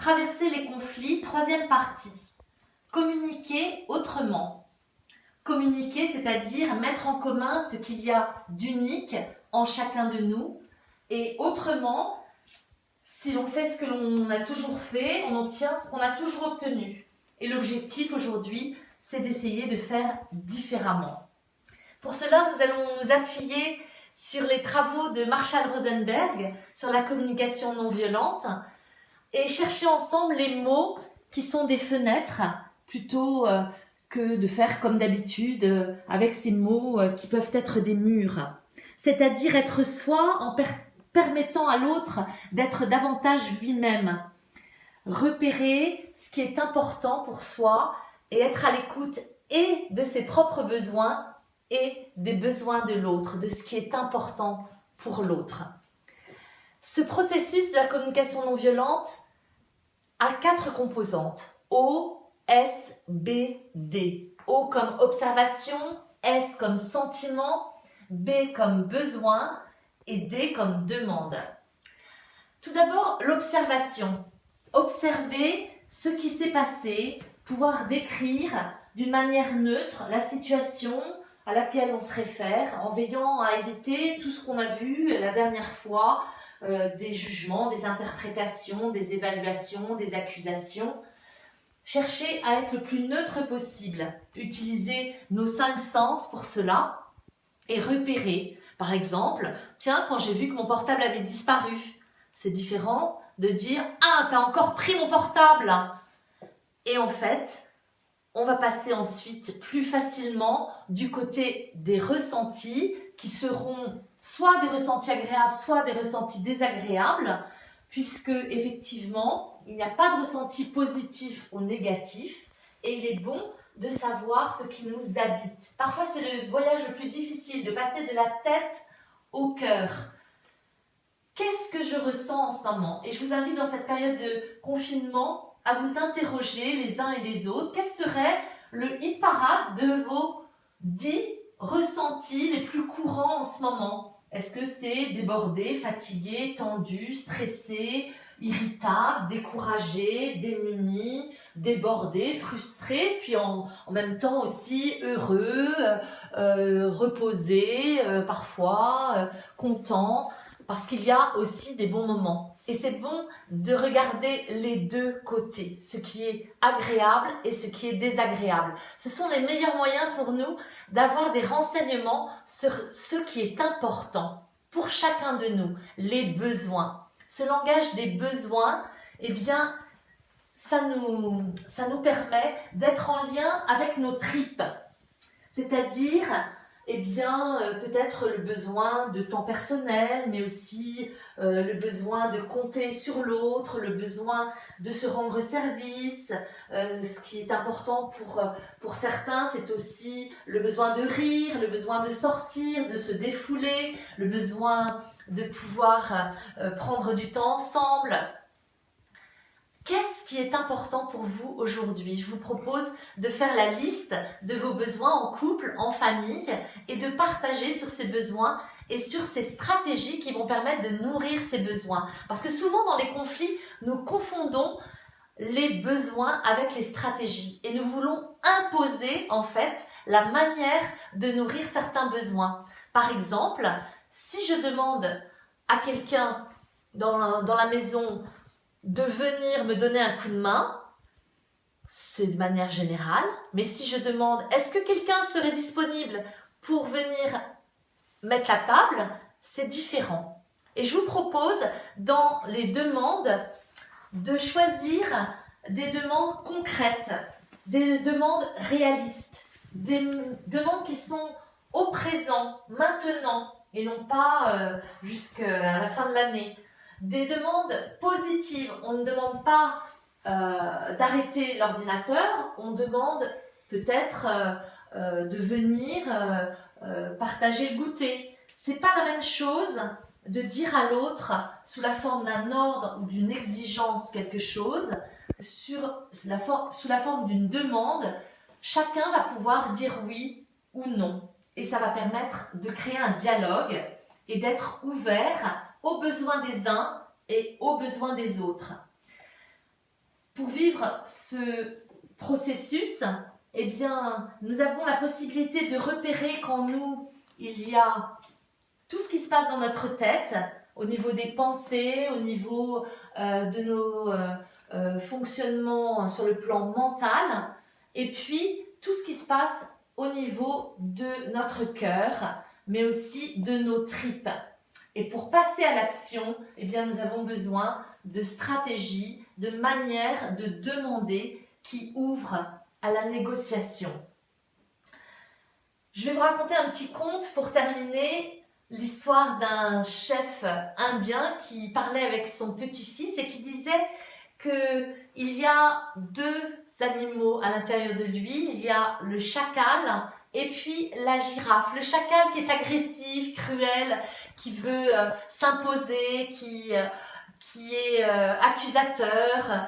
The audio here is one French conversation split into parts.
Traverser les conflits, troisième partie. Communiquer autrement. Communiquer, c'est-à-dire mettre en commun ce qu'il y a d'unique en chacun de nous. Et autrement, si l'on fait ce que l'on a toujours fait, on obtient ce qu'on a toujours obtenu. Et l'objectif aujourd'hui, c'est d'essayer de faire différemment. Pour cela, nous allons nous appuyer sur les travaux de Marshall Rosenberg sur la communication non violente et chercher ensemble les mots qui sont des fenêtres plutôt que de faire comme d'habitude avec ces mots qui peuvent être des murs. C'est-à-dire être soi en permettant à l'autre d'être davantage lui-même. Repérer ce qui est important pour soi et être à l'écoute et de ses propres besoins et des besoins de l'autre, de ce qui est important pour l'autre. Ce processus de la communication non violente a 4 composantes. O, S, B, D. O comme observation, S comme sentiment, B comme besoin et D comme demande. Tout d'abord, l'observation. Observer ce qui s'est passé, pouvoir décrire d'une manière neutre la situation à laquelle on se réfère, en veillant à éviter tout ce qu'on a vu la dernière fois, des jugements, des interprétations, des évaluations, des accusations. Chercher à être le plus neutre possible, utiliser nos 5 sens pour cela et repérer. Par exemple, tiens, quand j'ai vu que mon portable avait disparu, c'est différent de dire « Ah, t'as encore pris mon portable !» Et en fait, on va passer ensuite plus facilement du côté des ressentis qui seront soit des ressentis agréables, soit des ressentis désagréables, puisque effectivement, il n'y a pas de ressenti positif ou négatif et il est bon de savoir ce qui nous habite. Parfois, c'est le voyage le plus difficile, de passer de la tête au cœur. Qu'est-ce que je ressens en ce moment? Et je vous invite dans cette période de confinement à vous interroger les uns et les autres. Quel serait le hit parade de vos 10 ressentis les plus courants en ce moment? Est-ce que c'est débordé, fatigué, tendu, stressé, irritable, découragé, démuni, débordé, frustré, puis en même temps aussi heureux, reposé, parfois content, parce qu'il y a aussi des bons moments. Et c'est bon de regarder les deux côtés, ce qui est agréable et ce qui est désagréable. Ce sont les meilleurs moyens pour nous d'avoir des renseignements sur ce qui est important pour chacun de nous, les besoins. Ce langage des besoins, eh bien, ça nous permet d'être en lien avec nos tripes. C'est-à-dire, eh bien, peut-être le besoin de temps personnel, mais aussi le besoin de compter sur l'autre, le besoin de se rendre service. Ce qui est important pour certains, c'est aussi le besoin de rire, le besoin de sortir, de se défouler, le besoin de pouvoir prendre du temps ensemble. Qu'est-ce qui est important pour vous aujourd'hui? Je vous propose de faire la liste de vos besoins en couple, en famille et de partager sur ces besoins et sur ces stratégies qui vont permettre de nourrir ces besoins. Parce que souvent dans les conflits, nous confondons les besoins avec les stratégies et nous voulons imposer en fait la manière de nourrir certains besoins. Par exemple, si je demande à quelqu'un dans la maison de venir me donner un coup de main, c'est de manière générale, mais si je demande est-ce que quelqu'un serait disponible pour venir mettre la table, c'est différent. Et je vous propose dans les demandes de choisir des demandes concrètes, des demandes réalistes, des demandes qui sont au présent, maintenant, et non pas jusqu'à la fin de l'année. Des demandes positives, on ne demande pas d'arrêter l'ordinateur, on demande peut-être de venir partager le goûter. C'est pas la même chose de dire à l'autre sous la forme d'un ordre ou d'une exigence quelque chose, sous la forme d'une demande, chacun va pouvoir dire oui ou non. Et ça va permettre de créer un dialogue et d'être ouvert aux besoins des uns et aux besoins des autres. Pour vivre ce processus, eh bien, nous avons la possibilité de repérer qu'en nous, il y a tout ce qui se passe dans notre tête, au niveau des pensées, au niveau de nos fonctionnements sur le plan mental, et puis tout ce qui se passe au niveau de notre cœur, mais aussi de nos tripes. Et pour passer à l'action, eh bien, nous avons besoin de stratégies, de manières de demander qui ouvrent à la négociation. Je vais vous raconter un petit conte pour terminer, l'histoire d'un chef indien qui parlait avec son petit-fils et qui disait qu'il y a deux animaux à l'intérieur de lui, il y a le chacal et puis la girafe. Le chacal qui est agressif, cruel, qui veut s'imposer, qui est accusateur,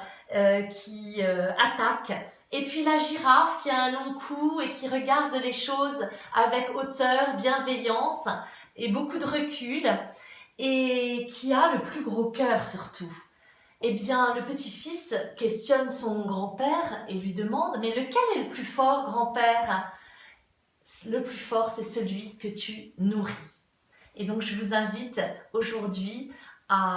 qui attaque. Et puis la girafe qui a un long cou et qui regarde les choses avec hauteur, bienveillance et beaucoup de recul et qui a le plus gros cœur surtout. Eh bien, le petit-fils questionne son grand-père et lui demande « Mais lequel est le plus fort, grand-père ?» Le plus fort, c'est celui que tu nourris. Et donc, je vous invite aujourd'hui à